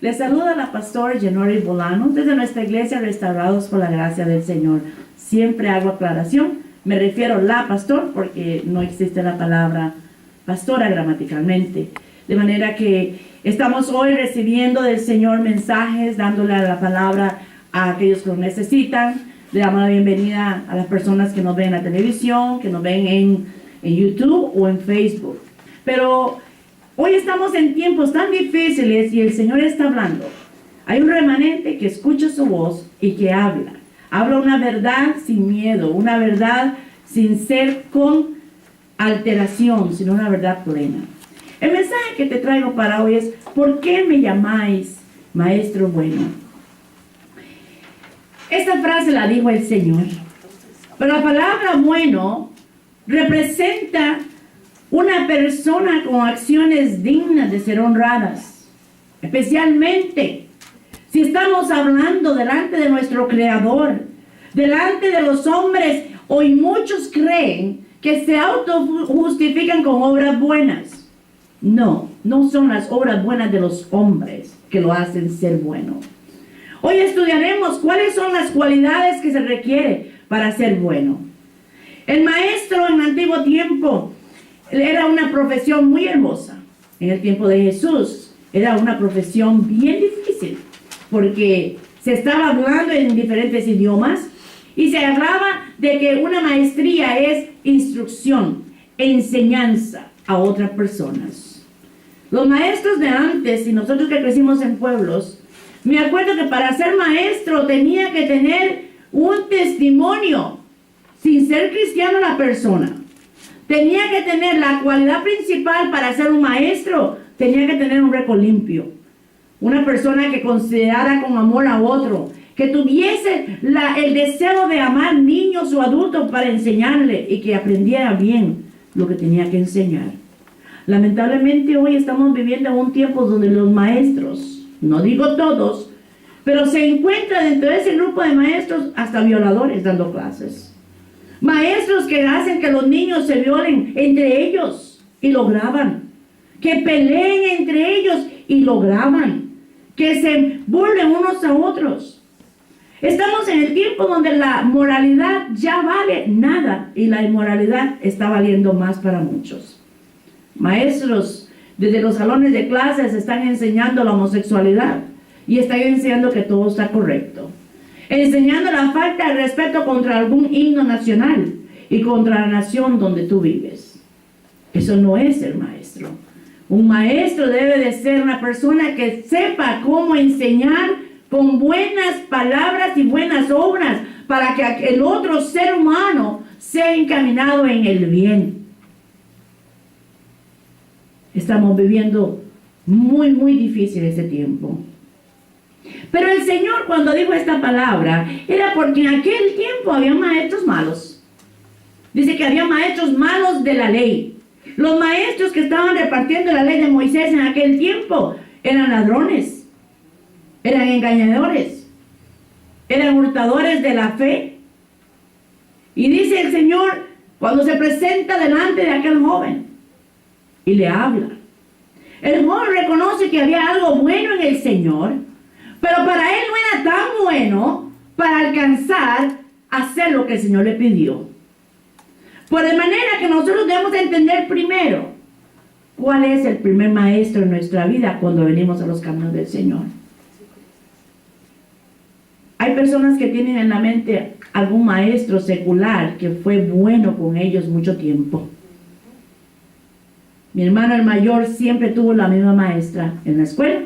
Les saluda la pastora Jenori Bolano desde nuestra iglesia Restaurados por la Gracia del Señor. Siempre hago aclaración, me refiero a la pastor porque no existe la palabra pastora gramaticalmente. De manera que estamos hoy recibiendo del Señor mensajes, dándole la palabra a aquellos que lo necesitan. Le damos la bienvenida a las personas que nos ven en la televisión, que nos ven en YouTube o en Facebook. Pero hoy estamos en tiempos tan difíciles y el Señor está hablando. Hay un remanente que escucha su voz y que habla. Habla una verdad sin miedo, una verdad sin ser con alteración, sino una verdad plena. El mensaje que te traigo para hoy es: ¿por qué me llamáis maestro bueno? Esta frase la dijo el Señor. Pero la palabra bueno representa una persona con acciones dignas de ser honradas. Especialmente si estamos hablando delante de nuestro Creador, delante de los hombres. Hoy muchos creen que se autojustifican con obras buenas. No son las obras buenas de los hombres que lo hacen ser bueno. Hoy estudiaremos cuáles son las cualidades que se requiere para ser bueno. El maestro en el antiguo tiempo era una profesión muy hermosa. En el tiempo de Jesús era una profesión bien difícil, porque se estaba hablando en diferentes idiomas y se hablaba de que una maestría es instrucción, enseñanza a otras personas. Los maestros de antes, y nosotros que crecimos en pueblos, me acuerdo que para ser maestro tenía que tener un testimonio, sin ser cristiano la persona. Tenía que tener la cualidad principal para ser un maestro, tenía que tener un récord limpio. Una persona que considerara con amor a otro, que tuviese el deseo de amar niños o adultos para enseñarle y que aprendiera bien lo que tenía que enseñar. Lamentablemente hoy estamos viviendo en un tiempo donde los maestros, no digo todos, pero se encuentra dentro de ese grupo de maestros hasta violadores dando clases. Maestros que hacen que los niños se violen entre ellos y lo graban. Que peleen entre ellos y lo graban. Que se burlen unos a otros. Estamos en el tiempo donde la moralidad ya vale nada y la inmoralidad está valiendo más para muchos. Maestros desde los salones de clases están enseñando la homosexualidad y están enseñando que todo está correcto. Enseñando la falta de respeto contra algún himno nacional y contra la nación donde tú vives. Eso no es ser maestro. Un maestro debe de ser una persona que sepa cómo enseñar con buenas palabras y buenas obras para que el otro ser humano sea encaminado en el bien. Estamos viviendo muy difícil este tiempo. Pero el Señor, cuando dijo esta palabra, era porque en aquel tiempo había maestros malos. Dice que había maestros malos de la ley. Los maestros que estaban repartiendo la ley de Moisés en aquel tiempo eran ladrones, eran engañadores, eran hurtadores de la fe. Y dice el Señor, cuando se presenta delante de aquel joven y le habla, el joven reconoce que había algo bueno en el Señor, pero para él no era tan bueno para alcanzar a hacer lo que el Señor le pidió. Por de manera que nosotros debemos entender primero cuál es el primer maestro en nuestra vida cuando venimos a los caminos del Señor. Hay personas que tienen en la mente algún maestro secular que fue bueno con ellos mucho tiempo. Mi hermano el mayor siempre tuvo la misma maestra en la escuela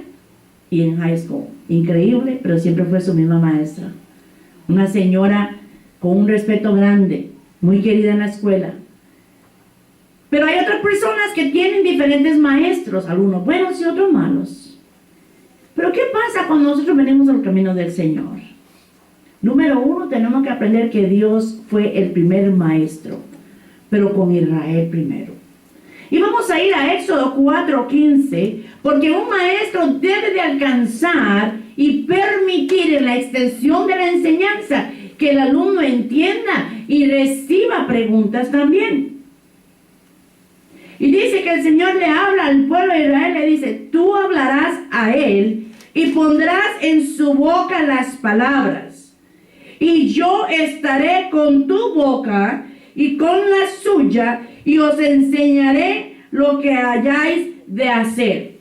y en high school. Increíble, pero siempre fue su misma maestra. Una señora con un respeto grande, muy querida en la escuela. Pero hay otras personas que tienen diferentes maestros, algunos buenos y otros malos. Pero ¿qué pasa cuando nosotros venimos al camino del Señor? Número uno, tenemos que aprender que Dios fue el primer maestro, pero con Israel primero. Y vamos a ir a Éxodo 4:15, porque un maestro debe de alcanzar y permitir en la extensión de la enseñanza que el alumno entienda y reciba preguntas también. Y dice que el Señor le habla al pueblo de Israel, le dice: tú hablarás a él y pondrás en su boca las palabras, y yo estaré con tu boca y con la suya, y os enseñaré lo que hayáis de hacer.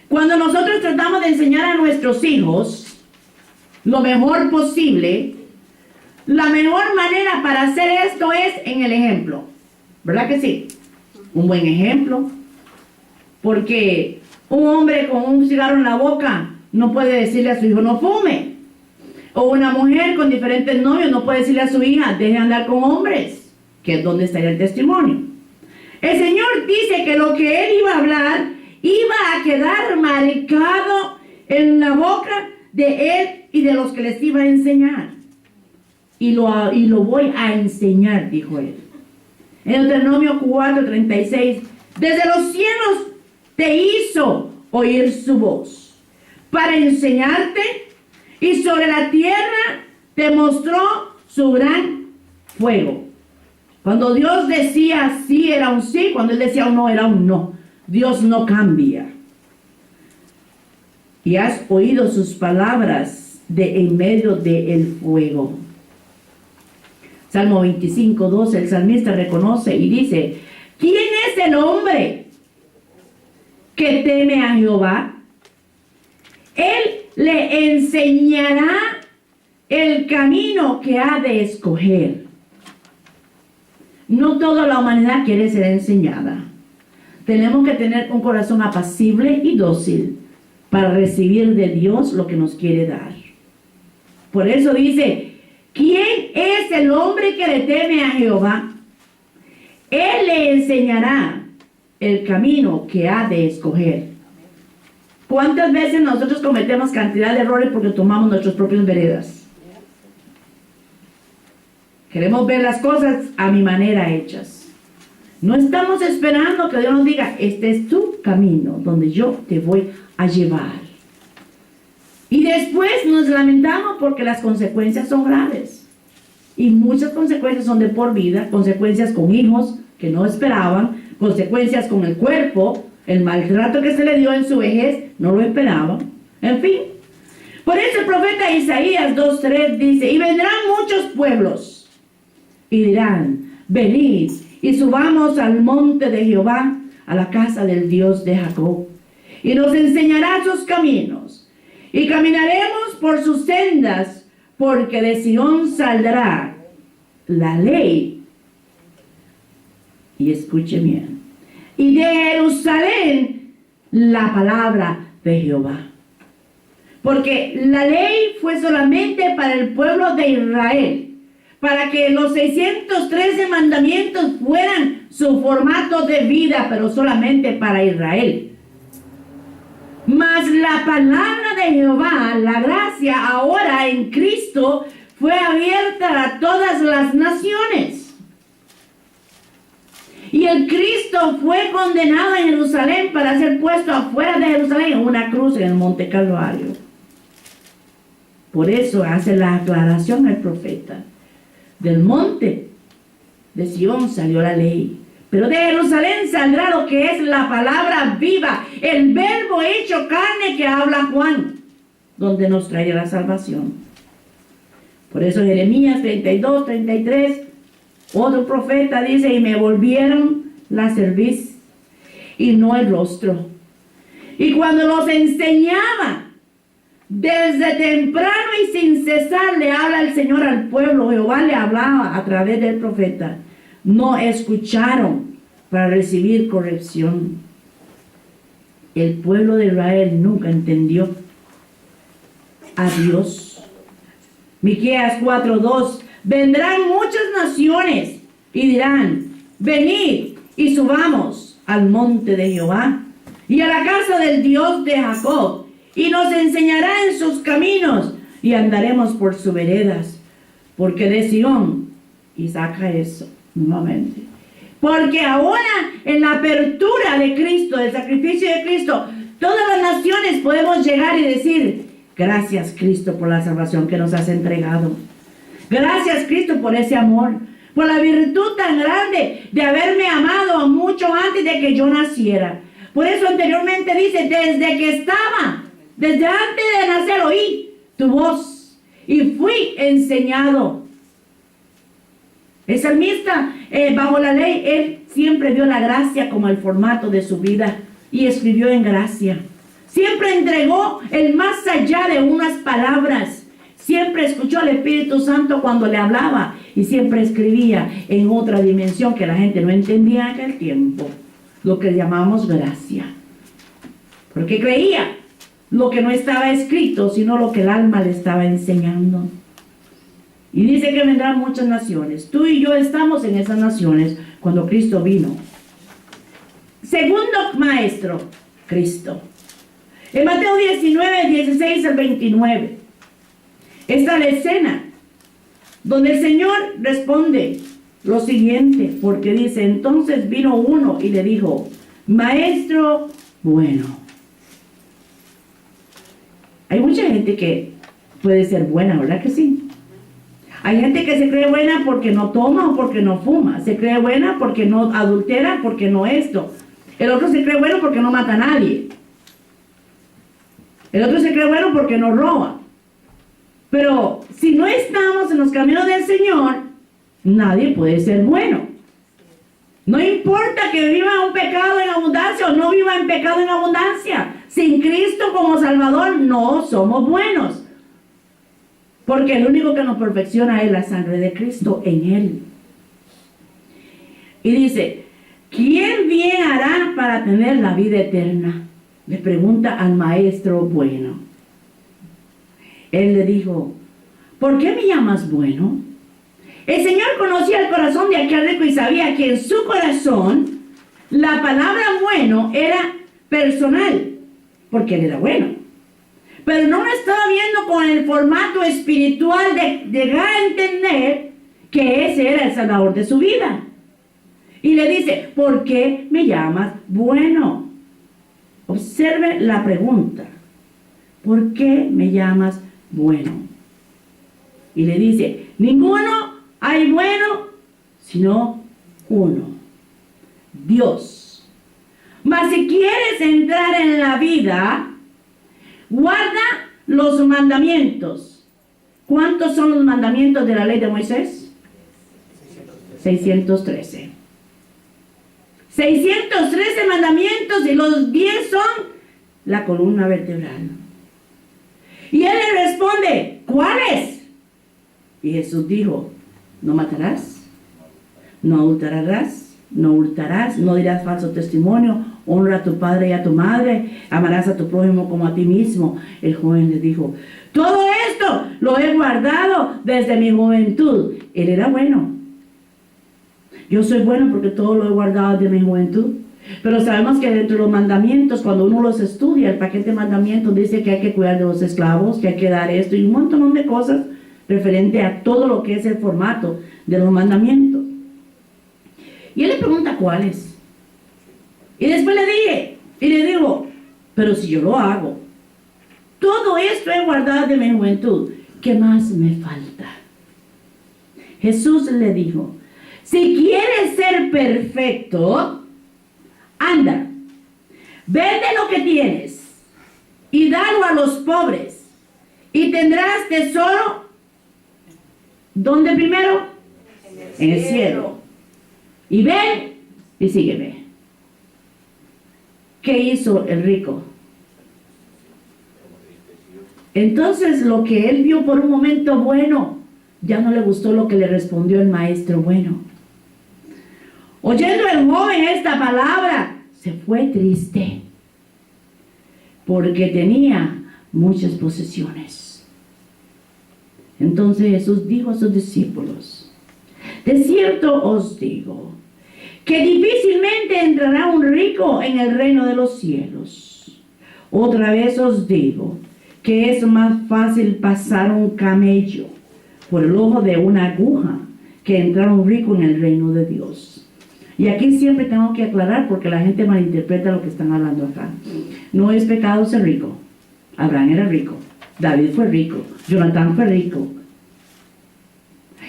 Cuando nosotros tratamos de enseñar a nuestros hijos lo mejor posible, la mejor manera para hacer esto es en el ejemplo. ¿Verdad que sí? Un buen ejemplo. Porque un hombre con un cigarro en la boca no puede decirle a su hijo no fume. O una mujer con diferentes novios no puede decirle a su hija deje de andar con hombres, que es donde estaría el testimonio. El Señor dice que lo que Él iba a hablar iba a quedar marcado en la boca de Él y de los que les iba a enseñar. Y lo voy a enseñar, dijo Él. En Deuteronomio 4:36, desde los cielos te hizo oír su voz para enseñarte, y sobre la tierra te mostró su gran fuego. Cuando Dios decía sí era un sí, cuando Él decía un no era un no. Dios no cambia. Y has oído sus palabras en medio del fuego. Salmo 25:12, el salmista reconoce y dice: ¿quién es el hombre que teme a Jehová? Él le enseñará el camino que ha de escoger. No toda la humanidad quiere ser enseñada. Tenemos que tener un corazón apacible y dócil para recibir de Dios lo que nos quiere dar. Por eso dice: ¿quién es el hombre que le teme a Jehová? Él le enseñará el camino que ha de escoger. ¿Cuántas veces nosotros cometemos cantidad de errores porque tomamos nuestras propias veredas? Queremos ver las cosas a mi manera hechas. No estamos esperando que Dios nos diga: este es tu camino donde yo te voy a llevar. Y después nos lamentamos porque las consecuencias son graves. Y muchas consecuencias son de por vida, consecuencias con hijos que no esperaban, consecuencias con el cuerpo, el maltrato que se le dio en su vejez, no lo esperaban. En fin. Por eso el profeta Isaías 2:3 dice: y vendrán muchos pueblos y dirán: venid y subamos al monte de Jehová, a la casa del Dios de Jacob, y nos enseñará sus caminos, y caminaremos por sus sendas, porque de Sión saldrá la ley. Y escuche bien: y de Jerusalén la palabra de Jehová. Porque la ley fue solamente para el pueblo de Israel, para que los 613 mandamientos fueran su formato de vida, pero solamente para Israel. Mas la palabra de Jehová, la gracia ahora en Cristo, fue abierta a todas las naciones. Y el Cristo fue condenado en Jerusalén para ser puesto afuera de Jerusalén en una cruz en el Monte Calvario. Por eso hace la aclaración el profeta: del monte de Sión salió la ley, pero de Jerusalén saldrá lo que es la palabra viva, el verbo hecho carne que habla Juan, donde nos trae la salvación. Por eso Jeremías 32:33, otro profeta dice: y me volvieron la cerviz y no el rostro. Y cuando los enseñaba, desde temprano y sin cesar le habla el Señor al pueblo. Jehová le hablaba a través del profeta. No escucharon para recibir corrección. El pueblo de Israel nunca entendió a Dios. Miqueas 4:2: vendrán muchas naciones y dirán: venid y subamos al monte de Jehová y a la casa del Dios de Jacob, y nos enseñará en sus caminos, y andaremos por sus veredas. Porque de Sión, y saca eso nuevamente, porque ahora en la apertura de Cristo, del sacrificio de Cristo, todas las naciones podemos llegar y decir: gracias, Cristo, por la salvación que nos has entregado. Gracias, Cristo, por ese amor, por la virtud tan grande de haberme amado mucho antes de que yo naciera. Por eso anteriormente dice: desde que estaba Desde antes de nacer oí tu voz y fui enseñado. El salmista, bajo la ley, él siempre vio la gracia como el formato de su vida y escribió en gracia. Siempre entregó el más allá de unas palabras. Siempre escuchó al Espíritu Santo cuando le hablaba y siempre escribía en otra dimensión que la gente no entendía en aquel tiempo, lo que llamamos gracia. Porque creía lo que no estaba escrito, sino lo que el alma le estaba enseñando. Y dice que vendrán muchas naciones. Tú y yo estamos en esas naciones cuando Cristo vino. Segundo maestro, Cristo. En Mateo 19, 16 al 29, está la escena donde el Señor responde lo siguiente, porque dice, entonces vino uno y le dijo, maestro bueno. Hay mucha gente que puede ser buena, ¿verdad que sí? Hay gente que se cree buena porque no toma o porque no fuma. Se cree buena porque no adultera, porque no esto. El otro se cree bueno porque no mata a nadie. El otro se cree bueno porque no roba. Pero si no estamos en los caminos del Señor, nadie puede ser bueno. No importa que viva un pecado en abundancia o no viva en pecado en abundancia. Sin Cristo como Salvador no somos buenos. Porque el único que nos perfecciona es la sangre de Cristo en Él. Y dice, ¿quién bien hará para tener la vida eterna? Le pregunta al maestro bueno. Él le dijo, ¿por qué me llamas bueno? El Señor conocía el corazón de aquel rico y sabía que en su corazón la palabra bueno era personal, porque él era bueno. Pero no lo estaba viendo con el formato espiritual de llegar a entender que ese era el Salvador de su vida. Y le dice, ¿por qué me llamas bueno? Observe la pregunta. ¿Por qué me llamas bueno? Y le dice, ninguno hay bueno, sino uno, Dios. Mas si quieres entrar en la vida, guarda los mandamientos. ¿Cuántos son los mandamientos de la ley de Moisés? 613. 613 mandamientos y los 10 son la columna vertebral. Y él le responde, ¿cuáles? Y Jesús dijo, no matarás, no adulterarás, no hurtarás, no dirás falso testimonio, honra a tu padre y a tu madre, amarás a tu prójimo como a ti mismo. El joven le dijo, todo esto lo he guardado desde mi juventud. Él era bueno. Yo soy bueno porque todo lo he guardado desde mi juventud. Pero sabemos que dentro de los mandamientos, cuando uno los estudia, el paquete de mandamientos dice que hay que cuidar de los esclavos, que hay que dar esto y un montón de cosas referente a todo lo que es el formato de los mandamientos. Y él le pregunta cuáles. Y después le digo, pero si yo lo hago, todo esto he guardado de mi juventud, ¿qué más me falta? Jesús le dijo, si quieres ser perfecto, anda, vende lo que tienes y dalo a los pobres y tendrás tesoro, ¿dónde primero? En el cielo. Y ven y sígueme. ¿Qué hizo el rico? Entonces lo que él vio por un momento bueno, ya no le gustó lo que le respondió el maestro bueno. Oyendo el joven esta palabra, se fue triste, porque tenía muchas posesiones. Entonces Jesús dijo a sus discípulos, de cierto os digo, que difícilmente entrará un rico en el reino de los cielos. Otra vez os digo, que es más fácil pasar un camello por el ojo de una aguja que entrar un rico en el reino de Dios. Y aquí siempre tengo que aclarar porque la gente malinterpreta lo que están hablando acá. No es pecado ser rico. Abraham era rico, David fue rico, Jonatán fue rico.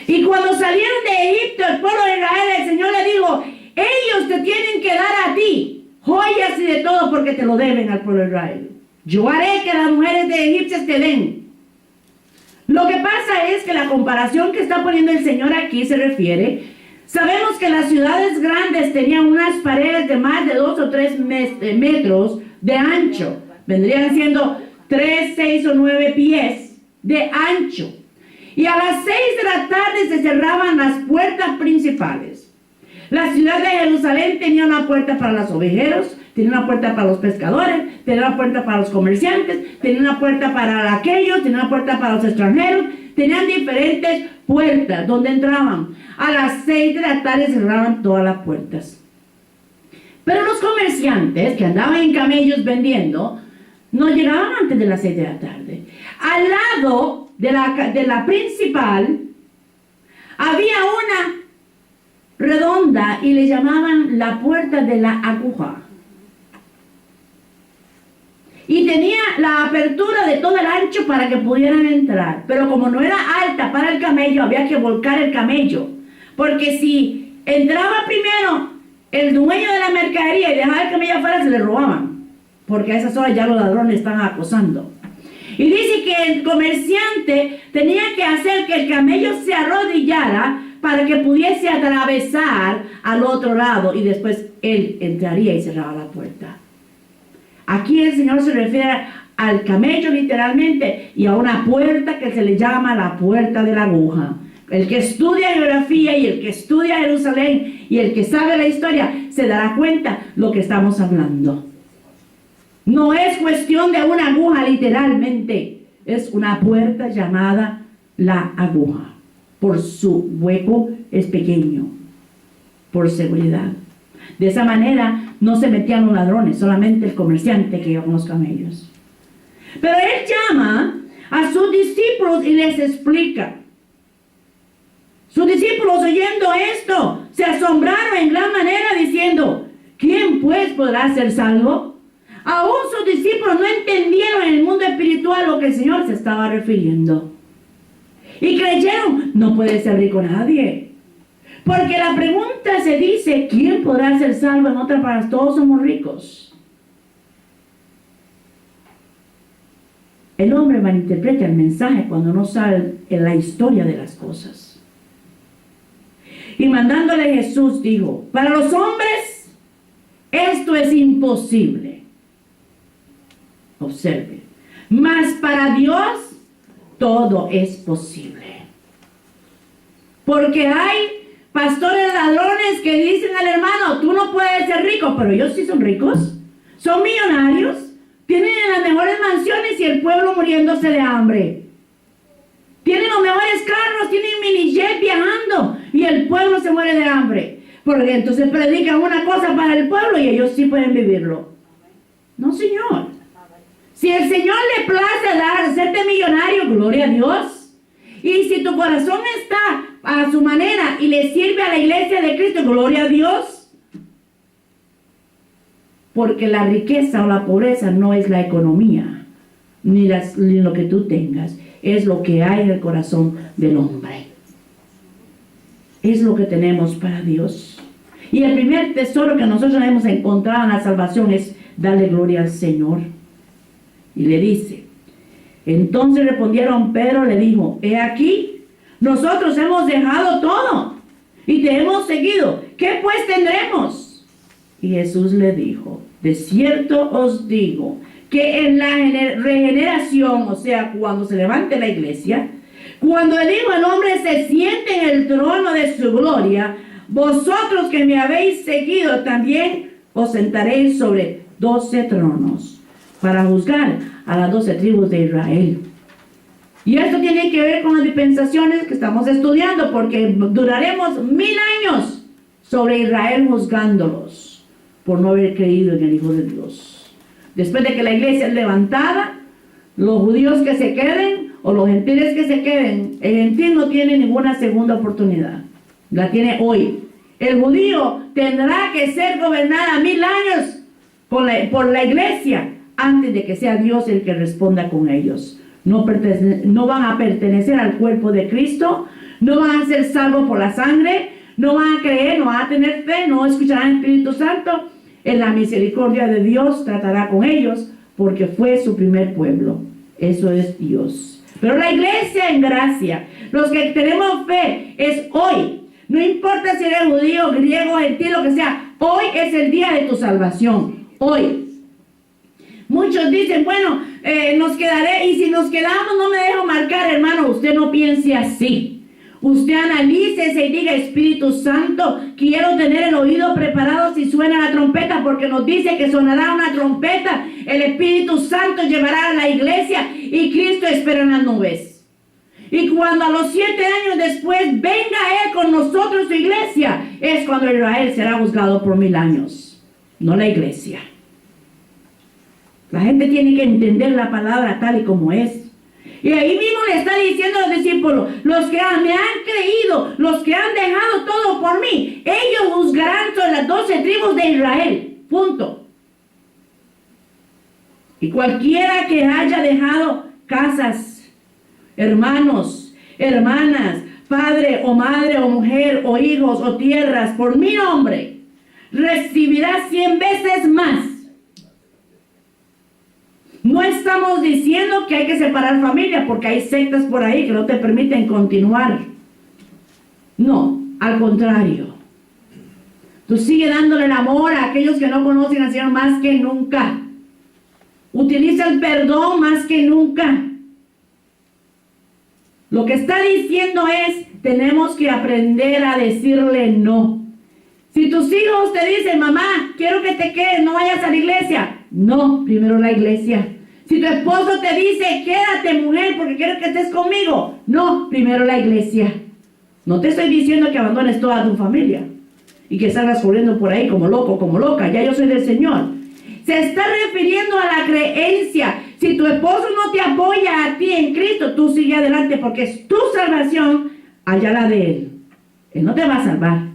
Y cuando salieron de Egipto, el pueblo de Israel, el Señor le dijo, ellos te tienen que dar a ti joyas y de todo porque te lo deben al pueblo de Israel. Yo haré que las mujeres de Egipto te den. Lo que pasa es que la comparación que está poniendo el Señor aquí se refiere, sabemos que las ciudades grandes tenían unas paredes de más de 2 o 3 metros de ancho. Vendrían siendo 3, 6 o 9 pies de ancho. Y a las 6 de la tarde se cerraban las puertas principales. La ciudad de Jerusalén tenía una puerta para los ovejeros, tenía una puerta para los pescadores, tenía una puerta para los comerciantes, tenía una puerta para aquellos, tenía una puerta para los extranjeros. Tenían diferentes puertas donde entraban. A las 6 de la tarde cerraban todas las puertas. Pero los comerciantes que andaban en camellos vendiendo no llegaban antes de las 6 de la tarde. Al lado de la principal había una redonda y le llamaban la puerta de la aguja. Y tenía la apertura de todo el ancho para que pudieran entrar. Pero como no era alta para el camello, había que volcar el camello. Porque si entraba primero el dueño de la mercadería y dejaba el camello afuera, se le robaban. Porque a esas horas ya los ladrones estaban acosando. Y dice que el comerciante tenía que hacer que el camello se arrodillara para que pudiese atravesar al otro lado. Y después él entraría y cerraba la puerta. Aquí el Señor se refiere al camello literalmente y a una puerta que se le llama la puerta de la aguja. El que estudia geografía y el que estudia Jerusalén y el que sabe la historia se dará cuenta lo que estamos hablando. No es cuestión de una aguja literalmente, es una puerta llamada la aguja. Por su hueco es pequeño, por seguridad. De esa manera no se metían los ladrones, solamente el comerciante que iba con los camellos. Pero él llama a sus discípulos y les explica. Sus discípulos oyendo esto se asombraron en gran manera diciendo, ¿quién pues podrá ser salvo? Aún sus discípulos no entendieron en el mundo espiritual lo que el Señor se estaba refiriendo. Y creyeron, no puede ser rico nadie. Porque la pregunta se dice, ¿quién podrá ser salvo? En otras palabras, todos somos ricos. El hombre malinterpreta el mensaje cuando no sabe en la historia de las cosas. Y mandándole Jesús dijo, para los hombres esto es imposible. Observe, mas para Dios todo es posible. Porque hay pastores ladrones que dicen al hermano, tú no puedes ser rico, pero ellos sí son ricos, son millonarios, tienen las mejores mansiones y el pueblo muriéndose de hambre. Tienen los mejores carros, tienen minijet viajando y el pueblo se muere de hambre. Porque entonces predican una cosa para el pueblo y ellos sí pueden vivirlo. No, Señor. Si el Señor le place hacerte millonario, gloria a Dios. Y si tu corazón está a su manera y le sirve a la iglesia de Cristo, gloria a Dios. Porque la riqueza o la pobreza no es la economía, ni lo que tú tengas, es lo que hay en el corazón del hombre. Es lo que tenemos para Dios. Y el primer tesoro que nosotros hemos encontrado en la salvación es darle gloria al Señor. Y le dice, entonces respondieron, Pedro le dijo, he aquí, nosotros hemos dejado todo y te hemos seguido. ¿Qué pues tendremos? Y Jesús le dijo, de cierto os digo, que en la regeneración, o sea, cuando se levante la iglesia, cuando el Hijo del Hombre se siente en el trono de su gloria, vosotros que me habéis seguido también os sentaréis sobre 12 tronos para juzgar a las 12 tribus de Israel. Y esto tiene que ver con las dispensaciones que estamos estudiando, porque duraremos 1000 años sobre Israel juzgándolos por no haber creído en el Hijo de Dios. Después de que la iglesia es levantada, los judíos que se queden o los gentiles que se queden, el gentil no tiene ninguna segunda oportunidad, la tiene hoy. El judío tendrá que ser gobernada 1000 años por la iglesia antes de que sea Dios el que responda con ellos. No van a pertenecer al cuerpo de Cristo, no van a ser salvos por la sangre, no van a creer, no van a tener fe, no escucharán al Espíritu Santo. En la misericordia de Dios tratará con ellos porque fue su primer pueblo. Eso es Dios. Pero la iglesia en gracia, los que tenemos fe, es hoy. No importa si eres judío, griego, gentil, lo que sea. Hoy es el día de tu salvación. Hoy. Muchos dicen, bueno, nos quedaré, y si nos quedamos no me dejo marcar, hermano. Usted no piense así. Usted analícese y diga, Espíritu Santo, quiero tener el oído preparado si suena la trompeta, porque nos dice que sonará una trompeta. El Espíritu Santo llevará a la iglesia y Cristo espera en las nubes. Y cuando a los 7 años después venga Él con nosotros, su iglesia, es cuando Israel será juzgado por 1000 años, no la iglesia. La gente tiene que entender la palabra tal y como es. Y ahí mismo le está diciendo a los discípulos, los que me han creído, los que han dejado todo por mí, ellos juzgarán sobre las 12 tribus de Israel. Punto. Y cualquiera que haya dejado casas, hermanos, hermanas, padre o madre o mujer o hijos o tierras por mi nombre, recibirá 100 veces más. No estamos diciendo que hay que separar familia, porque hay sectas por ahí que no te permiten continuar. No, al contrario. Tú sigue dándole el amor a aquellos que no conocen al Señor más que nunca. Utiliza el perdón más que nunca. Lo que está diciendo es, tenemos que aprender a decirle no. Si tus hijos te dicen, mamá, quiero que te quedes, no vayas a la iglesia. No, primero la iglesia. Si tu esposo te dice, quédate mujer porque quiero que estés conmigo. No, primero la iglesia. No te estoy diciendo que abandones toda tu familia y que salgas corriendo por ahí como loco, como loca. Ya yo soy del Señor. Se está refiriendo a la creencia. Si tu esposo no te apoya a ti en Cristo, tú sigue adelante porque es tu salvación allá la de Él. Él no te va a salvar.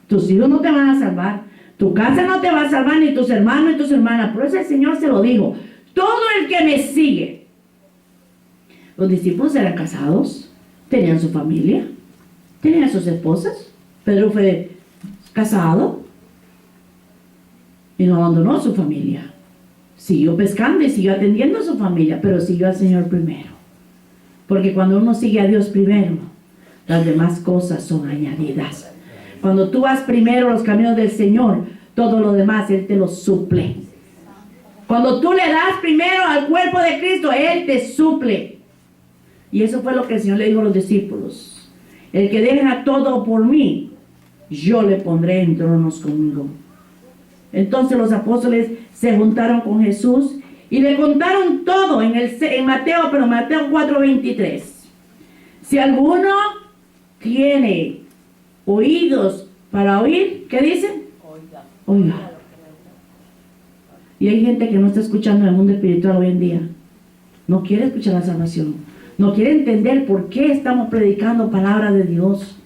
Tus hijos no te van a salvar. Tu casa no te va a salvar, ni tus hermanos ni tus hermanas. Por eso el Señor se lo dijo. Todo el que me sigue. Los discípulos eran casados. Tenían su familia. Tenían sus esposas. Pedro fue casado. Y no abandonó su familia. Siguió pescando y siguió atendiendo a su familia. Pero siguió al Señor primero. Porque cuando uno sigue a Dios primero, las demás cosas son añadidas. Cuando tú vas primero los caminos del Señor, todo lo demás Él te lo suple. Cuando tú le das primero al cuerpo de Cristo, Él te suple. Y eso fue lo que el Señor le dijo a los discípulos. El que deja todo por mí, yo le pondré en tronos conmigo. Entonces los apóstoles se juntaron con Jesús y le contaron todo en Mateo 4:23. Si alguno tiene oídos para oír, ¿qué dicen? Oiga. Y hay gente que no está escuchando el mundo espiritual hoy en día. No quiere escuchar la salvación. No quiere entender por qué estamos predicando palabra de Dios.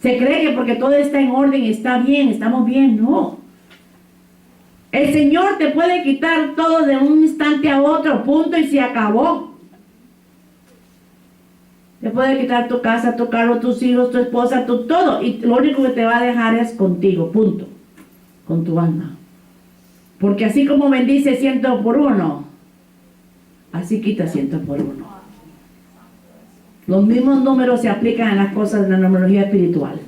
Se cree que porque todo está en orden, está bien, estamos bien. No. El Señor te puede quitar todo de un instante a otro, punto, y se acabó. Te puede quitar tu casa, tu carro, tus hijos, tu esposa, todo. Y lo único que te va a dejar es contigo, punto. Con tu alma. Porque así como bendice 100 por 1, así quita 100 por 1. Los mismos números se aplican en las cosas de la numerología espiritual.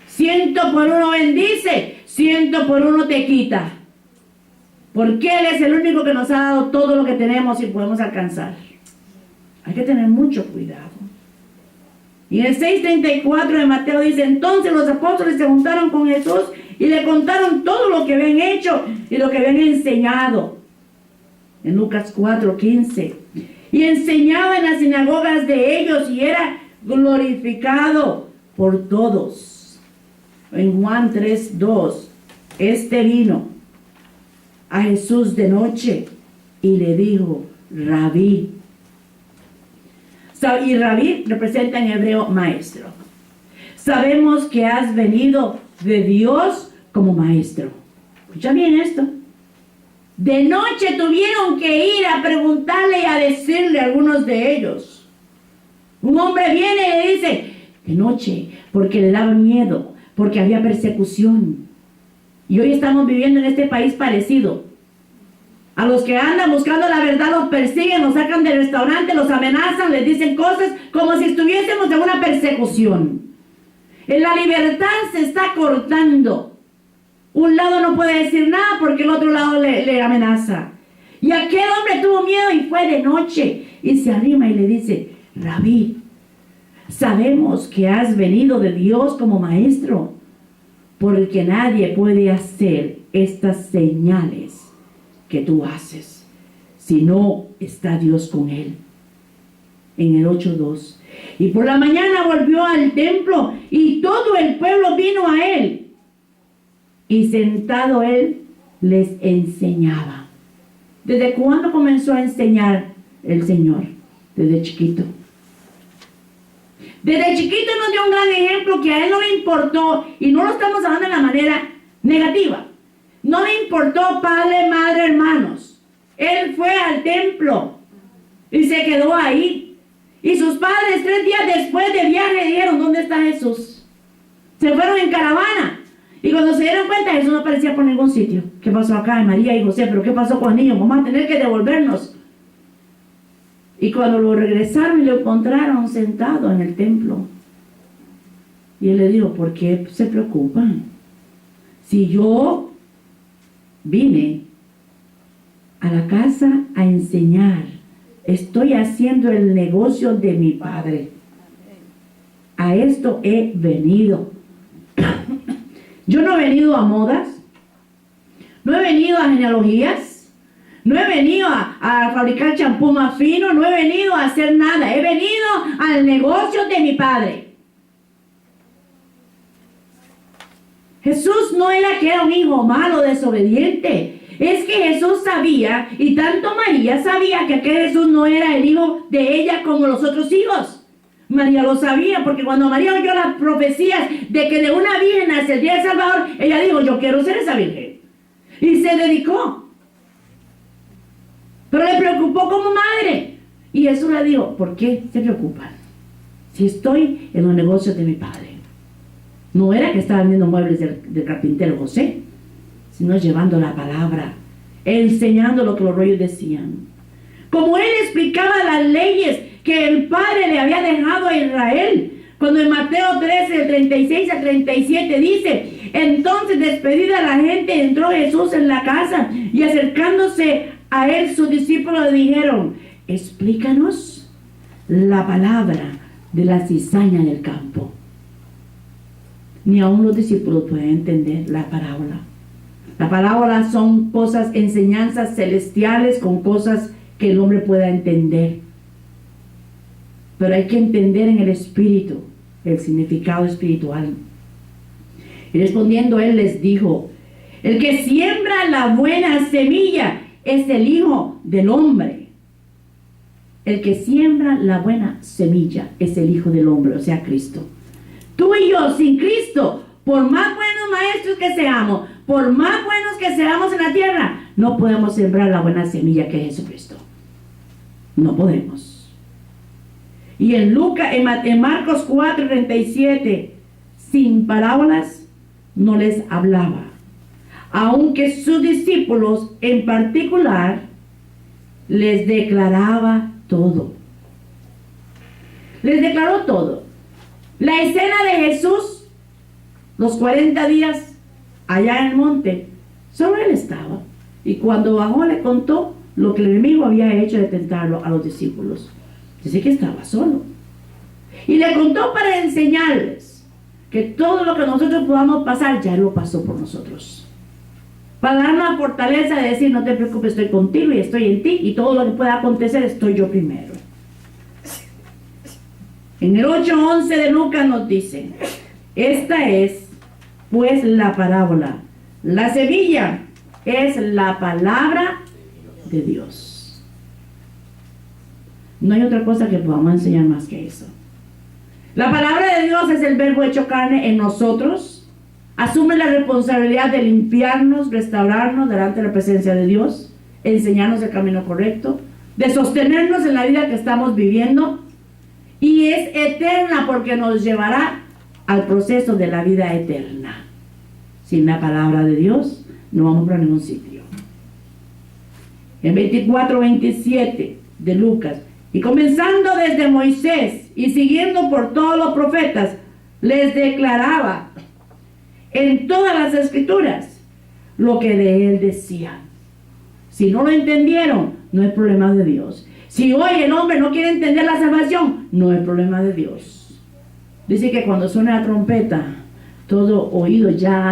100 por 1 bendice, 100 por 1 te quita. Porque Él es el único que nos ha dado todo lo que tenemos y podemos alcanzar. Hay que tener mucho cuidado. Y en el 6:34 de Mateo dice, entonces los apóstoles se juntaron con Jesús y le contaron todo lo que habían hecho y lo que habían enseñado. En Lucas 4:15. Y enseñaba en las sinagogas de ellos y era glorificado por todos. En Juan 3:2, este vino a Jesús de noche y le dijo, Rabí. Y Rabí representa en hebreo maestro. Sabemos que has venido de Dios como maestro. Escucha bien esto. De noche tuvieron que ir a preguntarle y a decirle a algunos de ellos. Un hombre viene y le dice, de noche, porque le daba miedo, porque había persecución. Y hoy estamos viviendo en este país parecido. A los que andan buscando la verdad los persiguen, los sacan del restaurante, los amenazan, les dicen cosas como si estuviésemos en una persecución. En la libertad se está cortando. Un lado no puede decir nada porque el otro lado le amenaza. Y aquel hombre tuvo miedo y fue de noche y se arrima y le dice: Rabí, sabemos que has venido de Dios como maestro, porque nadie puede hacer estas señales que tú haces si no está Dios con él. En el 8:2. Y por la mañana volvió al templo y todo el pueblo vino a él. Y sentado él les enseñaba. ¿Desde cuándo comenzó a enseñar el Señor? Desde chiquito. Desde chiquito nos dio un gran ejemplo que a él no le importó, y no lo estamos hablando de la manera negativa. No le importó padre, madre, hermanos. Él fue al templo y se quedó ahí. Y sus padres 3 días después de viaje dijeron: ¿dónde está Jesús? Se fueron en caravana. Y cuando se dieron cuenta, Jesús no aparecía por ningún sitio. ¿Qué pasó acá? María y José, ¿pero qué pasó con el niño? Vamos a tener que devolvernos. Y cuando lo regresaron y lo encontraron sentado en el templo, y él le dijo: ¿por qué se preocupan? Si yo vine a la casa a enseñar, estoy haciendo el negocio de mi Padre. A esto he venido. Yo no he venido a modas, no he venido a genealogías, no he venido a fabricar champú más fino, no he venido a hacer nada. He venido al negocio de mi Padre. Jesús no era que era un hijo malo, desobediente. Es que Jesús sabía, y tanto María sabía, que aquel Jesús no era el hijo de ella como los otros hijos. María lo sabía, porque cuando María oyó las profecías de que de una virgen nacería el Salvador, ella dijo: yo quiero ser esa virgen. Y se dedicó. Pero le preocupó como madre. Y Jesús le dijo: ¿por qué se preocupan? Si estoy en los negocios de mi Padre. No era que estaba vendiendo muebles del carpintero José, sino llevando la palabra, enseñando lo que los rollos decían. Como él explicaba las leyes que el Padre le había dejado a Israel. Cuando en Mateo 13, del 36 al 37 dice: entonces, despedida la gente, entró Jesús en la casa, y acercándose a él sus discípulos le dijeron: explícanos la palabra de la cizaña del campo. Ni aún los discípulos pueden entender la parábola. La parábola son cosas, enseñanzas celestiales con cosas que el hombre pueda entender. Pero hay que entender en el espíritu el significado espiritual. Y respondiendo él les dijo: el que siembra la buena semilla es el Hijo del Hombre. El que siembra la buena semilla es el Hijo del Hombre, o sea, Cristo. Tú y yo, sin Cristo, por más buenos maestros que seamos, por más buenos que seamos en la tierra, no podemos sembrar la buena semilla que es Jesucristo. No podemos. Y en Marcos 4:37, sin parábolas no les hablaba, aunque sus discípulos en particular les declaraba todo. Les declaró todo. La escena de Jesús, los 40 días allá en el monte, solo él estaba. Y cuando bajó le contó lo que el enemigo había hecho de tentarlo a los discípulos. Dice que estaba solo. Y le contó para enseñarles que todo lo que nosotros podamos pasar, ya lo pasó por nosotros. Para dar la fortaleza de decir: no te preocupes, estoy contigo y estoy en ti, y todo lo que pueda acontecer estoy yo primero. En el 8:11 de Lucas nos dice: esta es pues la parábola. La semilla es la palabra de Dios. No hay otra cosa que podamos enseñar más que eso. La palabra de Dios es el verbo hecho carne en nosotros. Asume la responsabilidad de limpiarnos, restaurarnos delante de la presencia de Dios, enseñarnos el camino correcto, de sostenernos en la vida que estamos viviendo, y es eterna porque nos llevará al proceso de la vida eterna. Sin la palabra de Dios no vamos para ningún sitio. En 24:27 de Lucas. Y comenzando desde Moisés y siguiendo por todos los profetas, les declaraba en todas las escrituras lo que de él decían. Si no lo entendieron, no es problema de Dios. Si hoy el hombre no quiere entender la salvación, no es problema de Dios. Dice que cuando suena la trompeta, todo oído ya